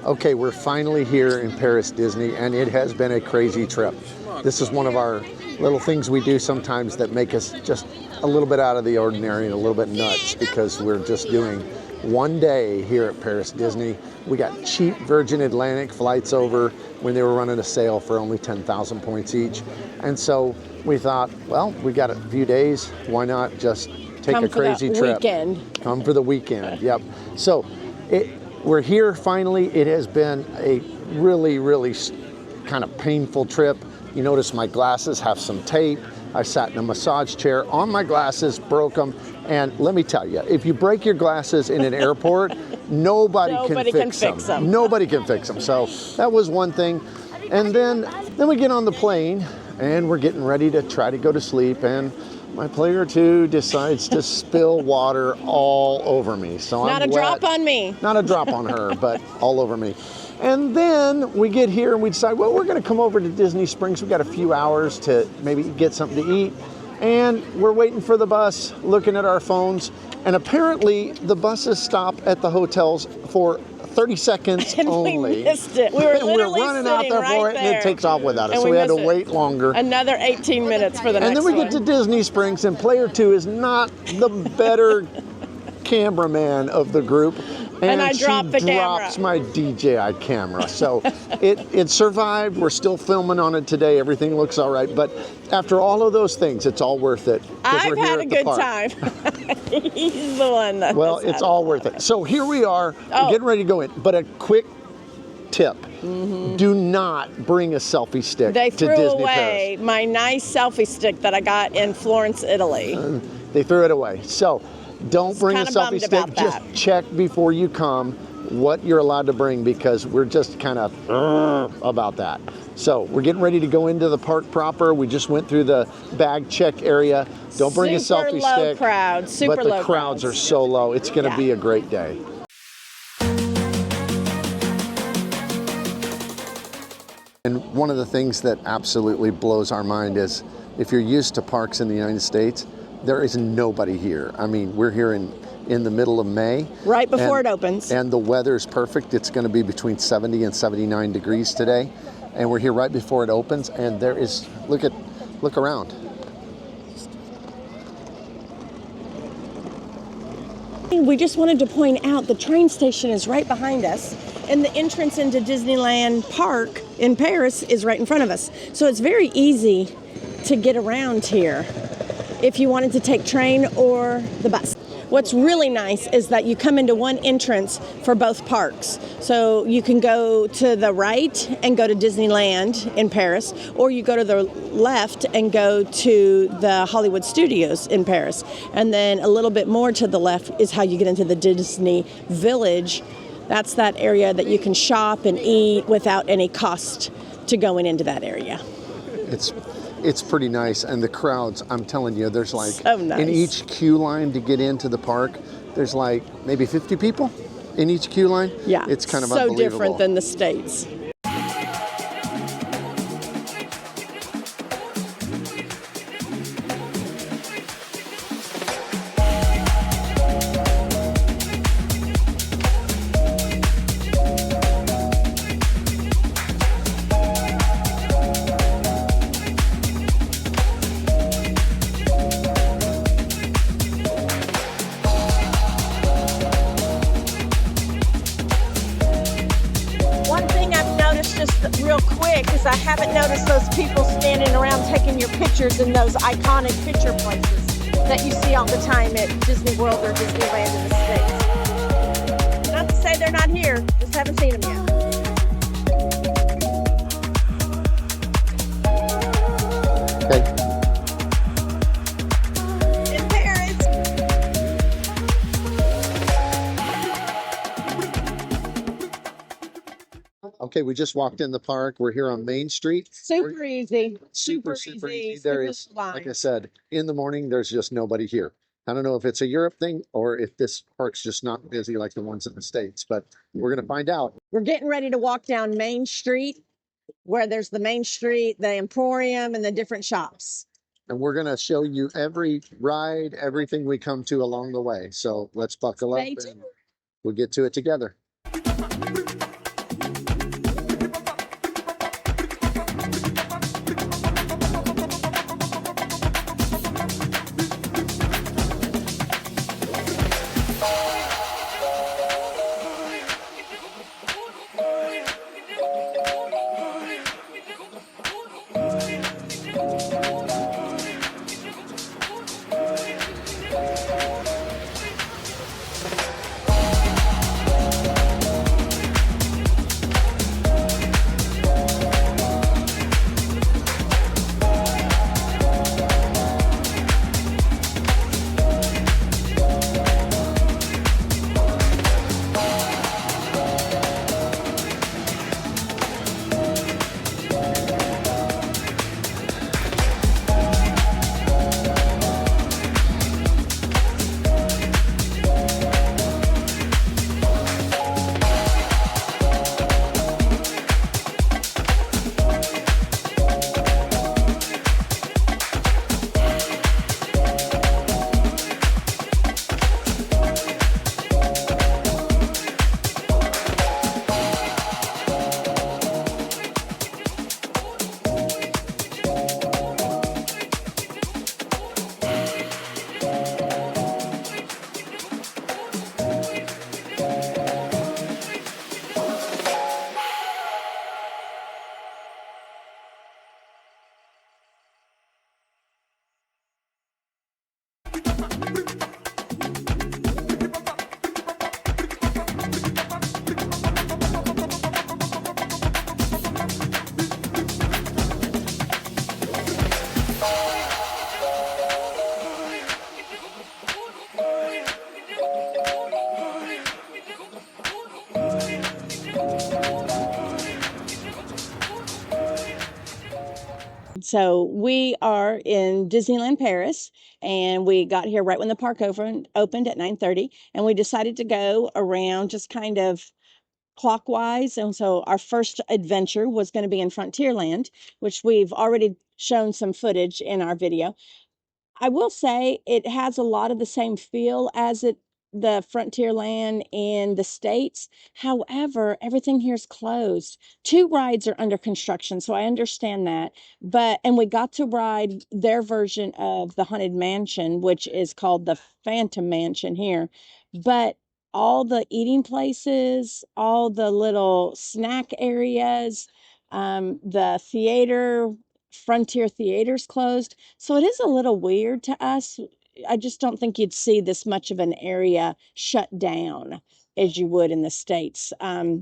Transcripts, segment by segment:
Okay, we're finally here in Paris Disney, and it has been a crazy trip. This is one of our little things we do sometimes that make us just a little bit out of the ordinary and a little bit nuts, because we're just doing one day here at Paris Disney. We got cheap Virgin Atlantic flights over when they were running a sale for only 10,000 points each. And so we thought, well, we got a few days, why not just take a crazy trip? Come for the weekend. Yep. So we're here finally. It has been a really, really kind of painful trip. You notice my glasses have some tape. I sat in a massage chair on my glasses, broke them. And let me tell you, if you break your glasses in an airport, nobody can fix them. Nobody can fix them. So that was one thing. And then we get on the plane and we're getting ready to try to go to sleep. And my player 2 decides to spill water all over me. So not I'm a wet. drop on me. Not a drop on her, but all over me. And then we get here and we decide, well, we're going to come over to Disney Springs. We've got a few hours to maybe get something to eat. And we're waiting for the bus, looking at our phones. And apparently the buses stop at the hotels for 30 seconds and only. We missed it. We were literally running out there for it, and it takes off without us. So we had to wait longer. Another 18 minutes for the next one. And then we get to Disney Springs, and player 2 is not the better cameraman of the group. And I dropped the camera. Drops my DJI camera. So it survived. We're still filming on it today. Everything looks all right. But after all of those things, it's all worth it. I've had a good time. He's the one that well, it's all worth it. So here we are. We're getting ready to go in. But a quick tip. Do not bring a selfie stick to Disney Paris. They threw away my nice selfie stick that I got in Florence, Italy. They threw it away. So don't bring a selfie stick. Just check before you come what you're allowed to bring, because we're just kind of about that. So we're getting ready to go into the park proper. We just went through the bag check area. Don't bring a selfie stick. Super low crowds. But the crowds are so low. It's going to be a great day. And one of the things that absolutely blows our mind is, if you're used to parks in the United States, there is nobody here. I mean, we're here in the middle of May. Right before it opens. And the weather's perfect. It's going to be between 70 and 79 degrees today. And we're here right before it opens. And there is, look around. We just wanted to point out the train station is right behind us, and the entrance into Disneyland Park in Paris is right in front of us. So it's very easy to get around here if you wanted to take train or the bus. What's really nice is that you come into one entrance for both parks. So you can go to the right and go to Disneyland in Paris, or you go to the left and go to the Hollywood Studios in Paris. And then a little bit more to the left is how you get into the Disney Village. That's that area that you can shop and eat without any cost to going into that area. It's pretty nice, and the crowds, I'm telling you, there's like, so nice. In each queue line to get into the park, there's like maybe 50 people in each queue line. Yeah, it's kind of so unbelievable. Different than the States. Real quick, because I haven't noticed those people standing around taking your pictures in those iconic picture places that you see all the time at Disney World or Disneyland in the States. Not to say they're not here, just haven't seen them yet. Okay. In Paris. Okay, we just walked in the park. We're here on Main Street. Super easy. Super easy. There is, like I said, in the morning, there's just nobody here. I don't know if it's a Europe thing or if this park's just not busy like the ones in the States, but we're going to find out. We're getting ready to walk down Main Street, where there's the Main Street, the Emporium, and the different shops. And we're going to show you every ride, everything we come to along the way. So let's buckle up and we'll get to it together. So we are in Disneyland Paris, and we got here right when the park opened at 9:30, and we decided to go around just kind of clockwise. And so our first adventure was going to be in Frontierland, which we've already shown some footage in our video. I will say it has a lot of the same feel as the Frontierland in the States. However, everything here is closed. Two rides are under construction, so I understand that. And we got to ride their version of the Haunted Mansion, which is called the Phantom Mansion here. But all the eating places, all the little snack areas, the theater, Frontier Theater's closed. So it is a little weird to us. I just don't think you'd see this much of an area shut down as you would in the States.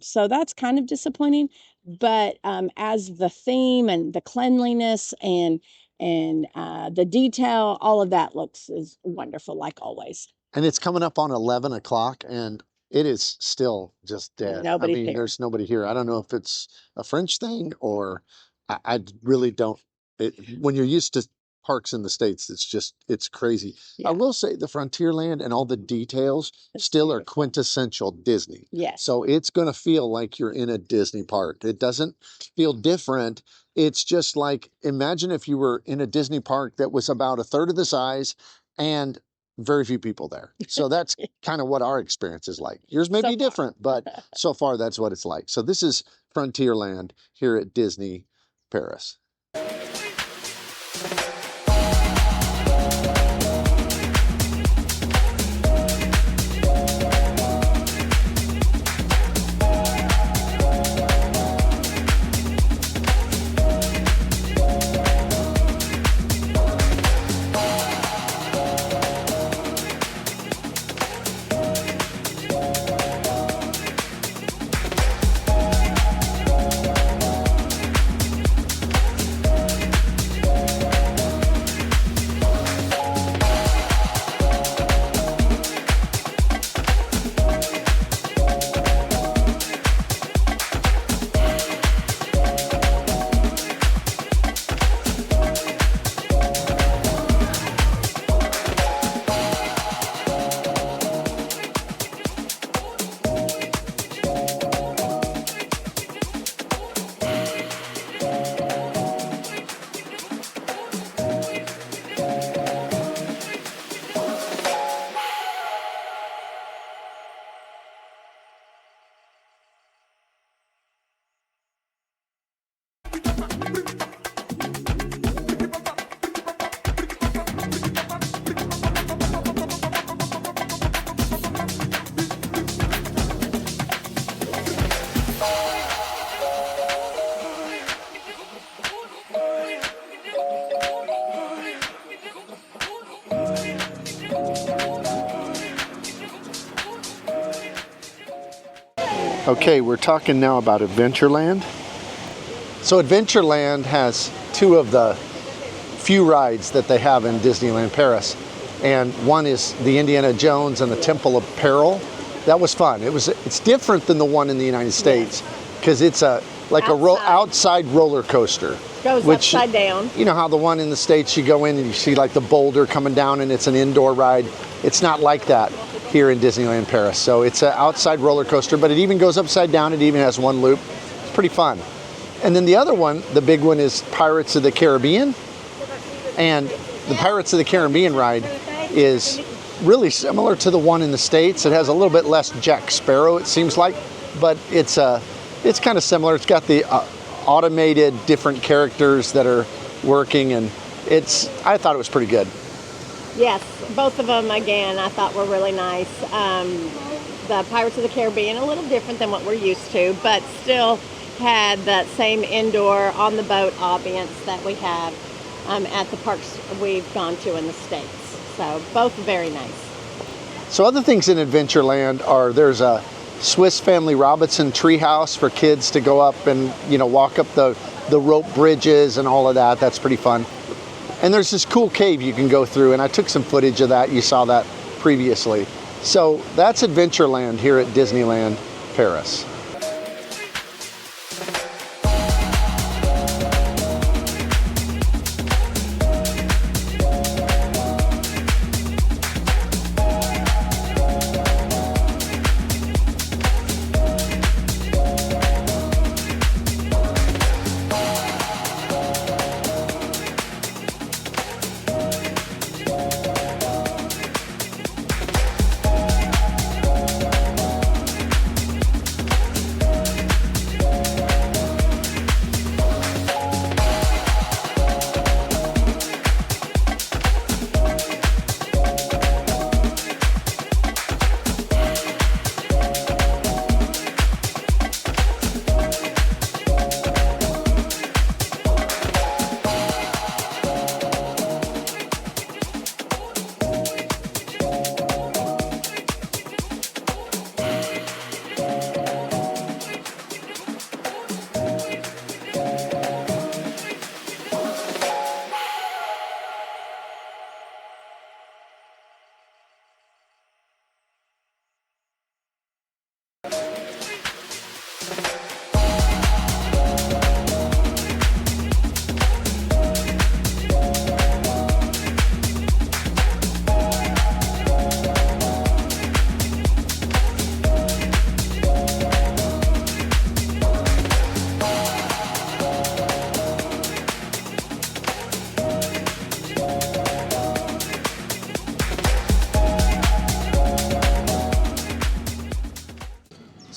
So that's kind of disappointing. But as the theme and the cleanliness and the detail, all of that is wonderful, like always. And it's coming up on 11 o'clock, and it is still just dead. Nobody here. There's nobody here. I don't know if it's a French thing or I really don't. When you're used to parks in the States, it's crazy. Yeah. I will say the Frontierland and all the details still are quintessential Disney. Yes. So it's going to feel like you're in a Disney park. It doesn't feel different. It's just like, imagine if you were in a Disney park that was about a third of the size and very few people there. So that's kind of what our experience is like. Yours may be different, but so far that's what it's like. So this is Frontierland here at Disney Paris. Okay, we're talking now about Adventureland. So Adventureland has two of the few rides that they have in Disneyland Paris. And one is the Indiana Jones and the Temple of Peril. That was fun. It's different than the one in the United States because it's like outside roller coaster. Goes upside down. You know how the one in the States you go in and you see like the boulder coming down and it's an indoor ride. It's not like that here in Disneyland Paris. So it's an outside roller coaster, but it even goes upside down. It even has one loop. It's pretty fun. And then the other one, the big one, is Pirates of the Caribbean. And the Pirates of the Caribbean ride is really similar to the one in the States. It has a little bit less Jack Sparrow, it seems like, but it's kind of similar. It's got the automated different characters that are working, and I thought it was pretty good. Yes, both of them, again, I thought were really nice. The Pirates of the Caribbean, a little different than what we're used to, but still had that same indoor, on-the-boat ambience that we have at the parks we've gone to in the States. So both very nice. So other things in Adventureland are there's a Swiss Family Robinson treehouse for kids to go up and walk up the rope bridges and all of that. That's pretty fun. And there's this cool cave you can go through, and I took some footage of that. You saw that previously. So that's Adventureland here at Disneyland Paris.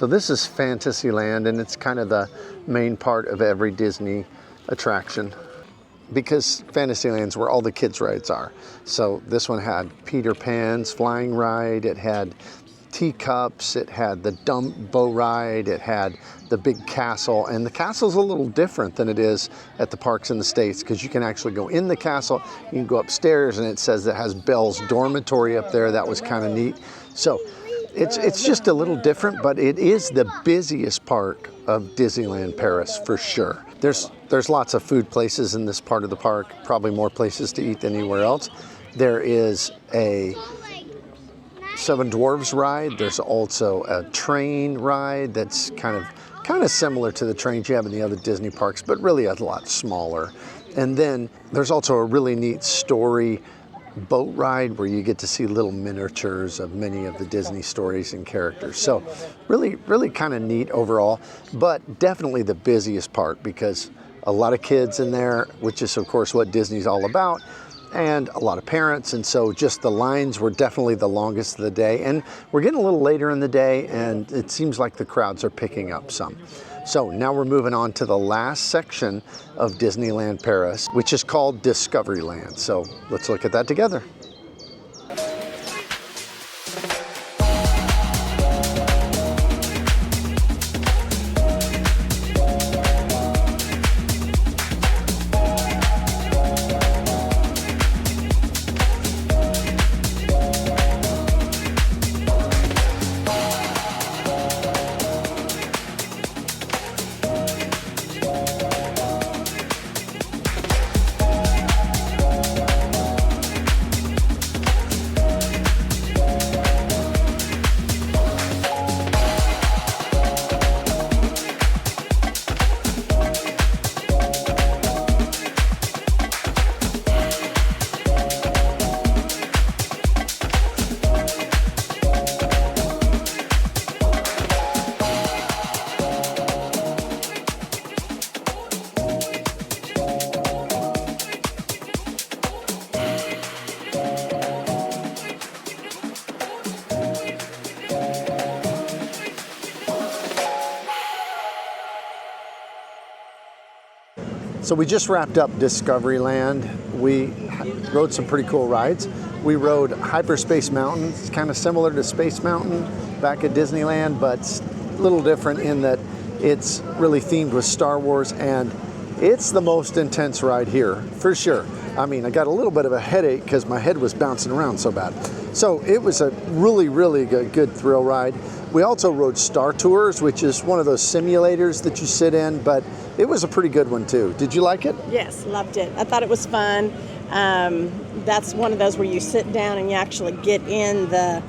So this is Fantasyland, and it's kind of the main part of every Disney attraction, because Fantasyland's where all the kids' rides are. So this one had Peter Pan's flying ride, it had teacups, it had the Dumbo ride, it had the big castle, and the castle's a little different than it is at the parks in the States, because you can actually go in the castle, you can go upstairs, and it says it has Belle's dormitory up there. That was kind of neat. So it's just a little different, but it is the busiest part of Disneyland Paris for sure. There's lots of food places in this part of the park, probably more places to eat than anywhere else. There is a Seven Dwarfs ride. There's also a train ride that's kind of similar to the trains you have in the other Disney parks, but really a lot smaller. And then there's also a really neat story boat ride where you get to see little miniatures of many of the Disney stories and characters. So really kind of neat overall, but definitely the busiest part, because a lot of kids in there, which is of course what Disney's all about, and a lot of parents, and so just the lines were definitely the longest of the day. And we're getting a little later in the day, and it seems like the crowds are picking up some. So now we're moving on to the last section of Disneyland Paris, which is called Discoveryland. So let's look at that together. So we just wrapped up Discoveryland. We rode some pretty cool rides. We rode Hyperspace Mountain. It's kind of similar to Space Mountain back at Disneyland, but a little different in that it's really themed with Star Wars, and it's the most intense ride here, for sure. I mean, I got a little bit of a headache because my head was bouncing around so bad. So it was a really good thrill ride. We also rode Star Tours, which is one of those simulators that you sit in, but it was a pretty good one too. Did you like it? Yes, loved it. I thought it was fun. That's one of those where you sit down and you actually get in the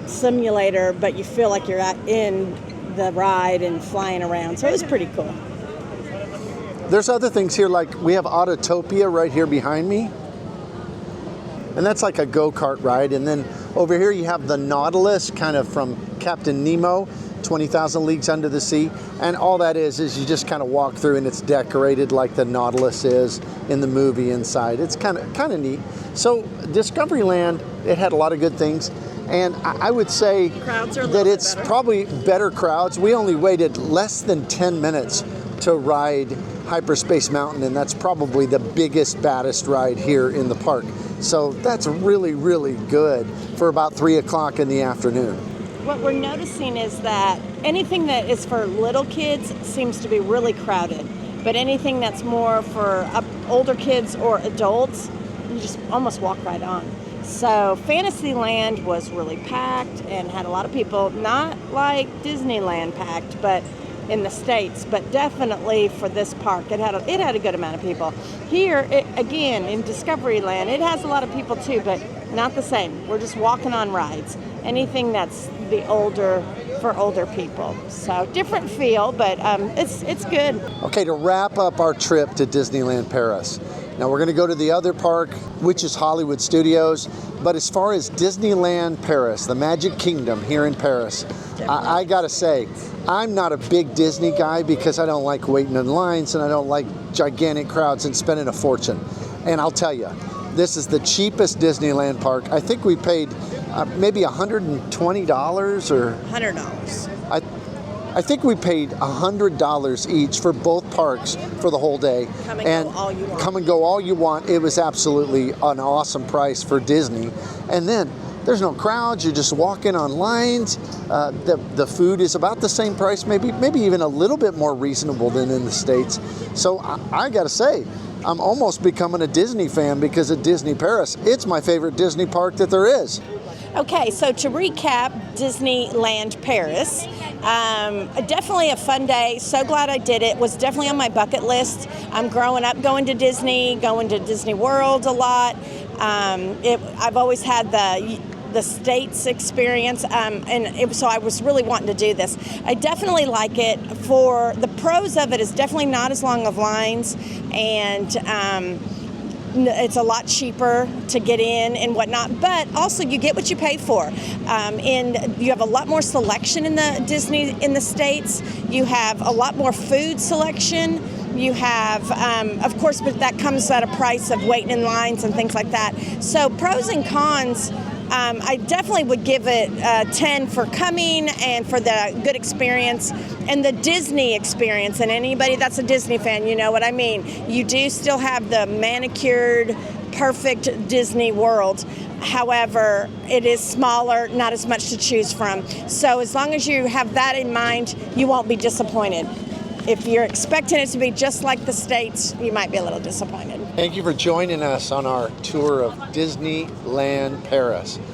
simulator, but you feel like you're in the ride and flying around. So it was pretty cool. There's other things here, like we have Autotopia right here behind me. And that's like a go-kart ride. And then over here you have the Nautilus, kind of from Captain Nemo, 20,000 Leagues Under the Sea. And all that is you just kind of walk through, and it's decorated like the Nautilus is in the movie inside. It's kind of neat. So Discoveryland, it had a lot of good things. And I would say that it's probably better crowds. We only waited less than 10 minutes to ride Hyperspace Mountain, and that's probably the biggest, baddest ride here in the park. So that's really good for about 3 o'clock in the afternoon. What we're noticing is that anything that is for little kids seems to be really crowded, but anything that's more for older kids or adults, you just almost walk right on. So Fantasyland was really packed and had a lot of people, not like Disneyland packed, but in the States, but definitely for this park, it had a good amount of people. Here, again, in Discoveryland, it has a lot of people too, but not the same. We're just walking on rides. Anything that's for older people. So different feel, but it's good. Okay, to wrap up our trip to Disneyland Paris. Now we're going to go to the other park, which is Hollywood Studios. But as far as Disneyland Paris, the Magic Kingdom here in Paris, I gotta say, I'm not a big Disney guy because I don't like waiting in lines and I don't like gigantic crowds and spending a fortune. And I'll tell you, this is the cheapest Disneyland park. I think we paid maybe $120 or $100. I think we paid $100 each for both parks for the whole day. Come and go all you want. Come and go all you want. It was absolutely an awesome price for Disney. And then there's no crowds. You're just walking on lines. The food is about the same price, maybe even a little bit more reasonable than in the States. So I got to say, I'm almost becoming a Disney fan because of Disney Paris. It's my favorite Disney park that there is. Okay, so to recap, Disneyland Paris, definitely a fun day. So glad I did it. Was definitely on my bucket list. I'm growing up going to Disney, going to Disney World a lot. I've always had the States experience, so I was really wanting to do this. I definitely like it. For the pros of it is definitely not as long of lines, and it's a lot cheaper to get in and whatnot, but also you get what you pay for. And you have a lot more selection in the Disney in the States. You have a lot more food selection. You have, of course, but that comes at a price of waiting in lines and things like that. So pros and cons. I definitely would give it 10 for coming and for the good experience and the Disney experience. And anybody that's a Disney fan, you know what I mean. You do still have the manicured, perfect Disney World. However, it is smaller, not as much to choose from. So as long as you have that in mind, you won't be disappointed. If you're expecting it to be just like the States, you might be a little disappointed. Thank you for joining us on our tour of Disneyland Paris.